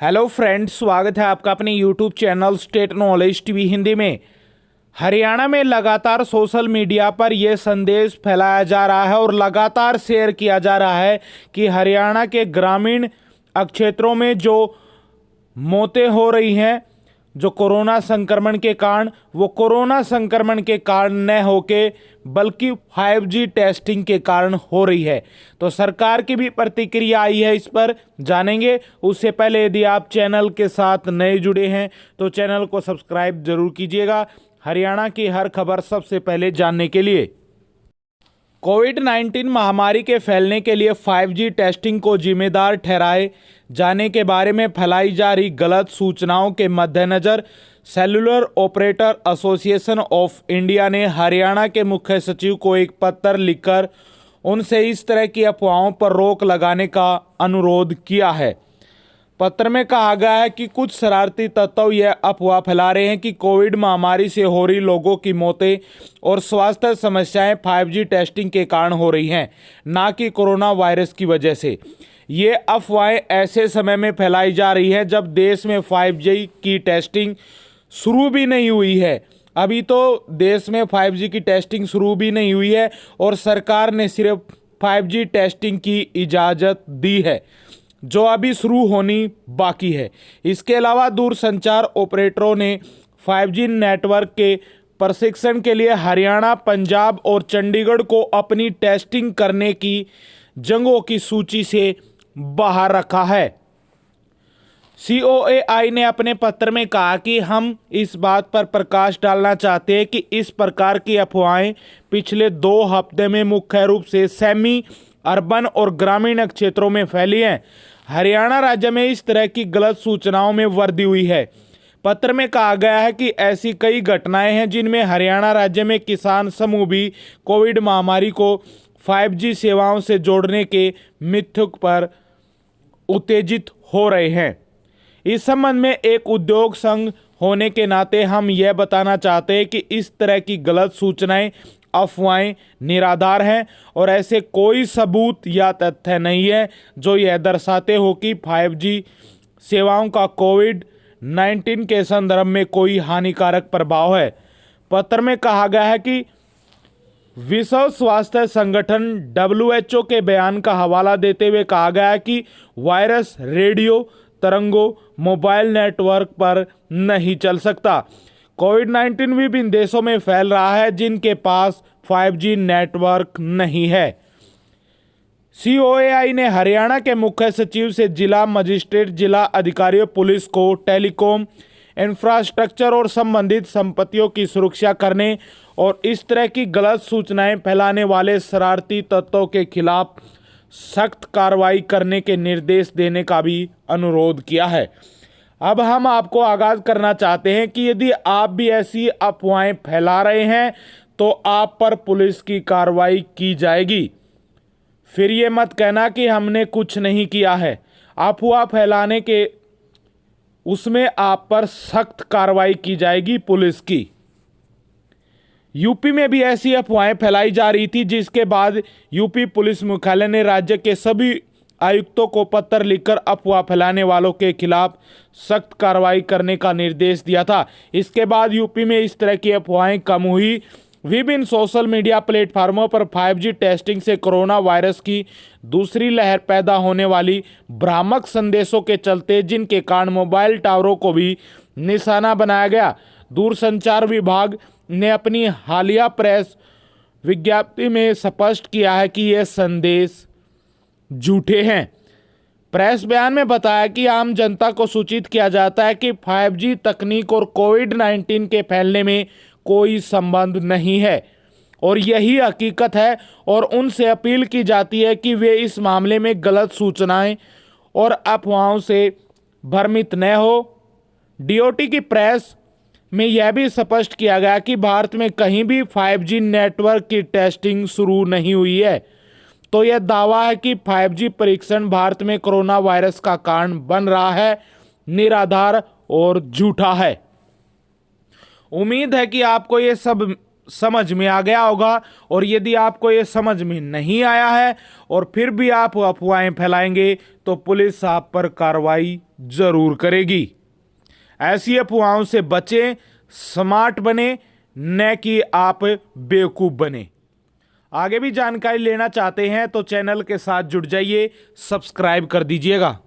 Hello friends, स्वागत है आपका अपने YouTube channel state knowledge TV Hindi में। हरियाणा में लगातार सोशल मीडिया पर यह संदेश फैलाया जा रहा है और लगातार शेयर किया जा रहा है कि हरियाणा के ग्रामीण क्षेत्रों में जो मौतें हो रही हैं जो कोरोना संक्रमण के कारण, वो कोरोना संक्रमण के कारण न होके बल्कि 5G टेस्टिंग के कारण हो रही है। तो सरकार की भी प्रतिक्रिया आई है, इस पर जानेंगे। उससे पहले यदि आप चैनल के साथ नए जुड़े हैं तो चैनल को सब्सक्राइब जरूर कीजिएगा हरियाणा की हर खबर सबसे पहले जानने के लिए। कोविड-19 महामारी के फैलने के लिए 5G टेस्टिंग को जिम्मेदार ठहराए जाने के बारे में फैलाई जा रही गलत सूचनाओं के मद्देनजर cellular operator association of India ने हरियाणा के मुख्य सचिव को एक पत्र लिखकर उनसे इस तरह की अफवाहों पर रोक लगाने का अनुरोध किया है। पत्र में कहा गया है कि कुछ शरारती तत्व यह अफवाह फैला रहे हैं कि कोविड महामारी से हो रही लोगों की मौतें और स्वास्थ्य समस्याएं 5G टेस्टिंग के कारण हो रही हैं, ना कि कोरोना वायरस की वजह से। ये अफवाहें ऐसे समय में फैलाई जा रही हैं जब देश में 5G की टेस्टिंग शुरू भी नहीं हुई है। अभी तो देश में 5G की टेस्टिंग शुरू भी नहीं हुई है और सरकार ने सिर्फ 5G टेस्टिंग की इजाज़त दी है जो अभी शुरू होनी बाकी है। इसके अलावा दूरसंचार ऑपरेटरों ने 5G नेटवर्क के प्रशिक्षण के लिए हरियाणा, पंजाब और चंडीगढ़ को अपनी टेस्टिंग करने की जगहों की सूची से बाहर रखा है। COAI ने अपने पत्र में कहा कि हम इस बात पर प्रकाश डालना चाहते हैं कि इस प्रकार की अफवाहें पिछले 2 हफ्ते में मुख्य रूप से सेमी अर्बन और ग्रामीण क्षेत्रों में फैली हैं। हरियाणा राज्य में इस तरह की गलत सूचनाओं में वृद्धि हुई है। पत्र में कहा गया है कि ऐसी कई घटनाएं हैं जिनमें हरियाणा राज्य में किसान समूह भी कोविड महामारी को 5G सेवाओं से जोड़ने के मिथक पर उत्तेजित हो रहे हैं। इस संबंध में एक उद्योग संघ होने के नाते हम यह बताना चाहते हैं कि इस तरह की गलत सूचनाएं, अफवाहें निराधार हैं और ऐसे कोई सबूत या तथ्य नहीं है जो यह दर्शाते हो कि 5G सेवाओं का कोविड-19 के संदर्भ में कोई हानिकारक प्रभाव है। पत्र में कहा गया है कि विश्व स्वास्थ्य संगठन WHO के बयान का हवाला देते हुए कहा गया है कि वायरस रेडियो तरंगों, मोबाइल नेटवर्क पर नहीं चल सकता। कोविड-19 विभिन्न देशों में फैल रहा है जिनके पास 5G नेटवर्क नहीं है। COAI ने हरियाणा के मुख्य सचिव से जिला मजिस्ट्रेट, जिला अधिकारियों, पुलिस को टेलीकॉम इंफ्रास्ट्रक्चर और संबंधित संपत्तियों की सुरक्षा करने और इस तरह की गलत सूचनाएं फैलाने वाले शरारती तत्वों के खिलाफ सख्त कार्रवाई करने के निर्देश देने का भी अनुरोध किया है। अब हम आपको आगाज करना चाहते हैं कि यदि आप भी ऐसी अफवाहें फैला रहे हैं तो आप पर पुलिस की कार्रवाई की जाएगी। फिर ये मत कहना कि हमने कुछ नहीं किया है। अफवाह फैलाने के उसमें आप पर सख्त कार्रवाई की जाएगी पुलिस की। यूपी में भी ऐसी अफवाहें फैलाई जा रही थी, जिसके बाद यूपी पुलिस मुख्यालय ने राज्य के सभी आयुक्तों को पत्र लिखकर अफवाह फैलाने वालों के खिलाफ सख्त कार्रवाई करने का निर्देश दिया था। इसके बाद यूपी में इस तरह की अफवाहें कम हुई। विभिन्न सोशल मीडिया प्लेटफार्मों पर 5G टेस्टिंग से कोरोना वायरस की दूसरी लहर पैदा होने वाली भ्रामक संदेशों के चलते, जिनके कारण मोबाइल टावरों को भी निशाना बनाया गया, दूरसंचार विभाग ने अपनी हालिया प्रेस विज्ञप्ति में स्पष्ट किया है कि ये संदेश झूठे हैं। प्रेस बयान में बताया कि आम जनता को सूचित किया जाता है कि 5G तकनीक और कोविड-19 के फैलने में कोई संबंध नहीं है और यही हकीकत है, और उनसे अपील की जाती है कि वे इस मामले में गलत सूचनाएं और अफवाहों से भ्रमित न हो। DOT की प्रेस में यह भी स्पष्ट किया गया कि भारत में कहीं भी 5G नेटवर्क की टेस्टिंग शुरू नहीं हुई है। तो यह दावा है कि 5G परीक्षण भारत में कोरोना वायरस का कारण बन रहा है, निराधार और झूठा है। उम्मीद है कि आपको ये सब समझ में आ गया होगा। और यदि आपको ये समझ में नहीं आया है और फिर भी आप अफवाहें फैलाएंगे तो पुलिस आप पर कार्रवाई जरूर करेगी। ऐसी अफवाहों से बचें, स्मार्ट बने, न कि आप बेवकूफ बने। आगे भी जानकारी लेना चाहते हैं तो चैनल के साथ जुड़ जाइए, सब्सक्राइब कर दीजिएगा।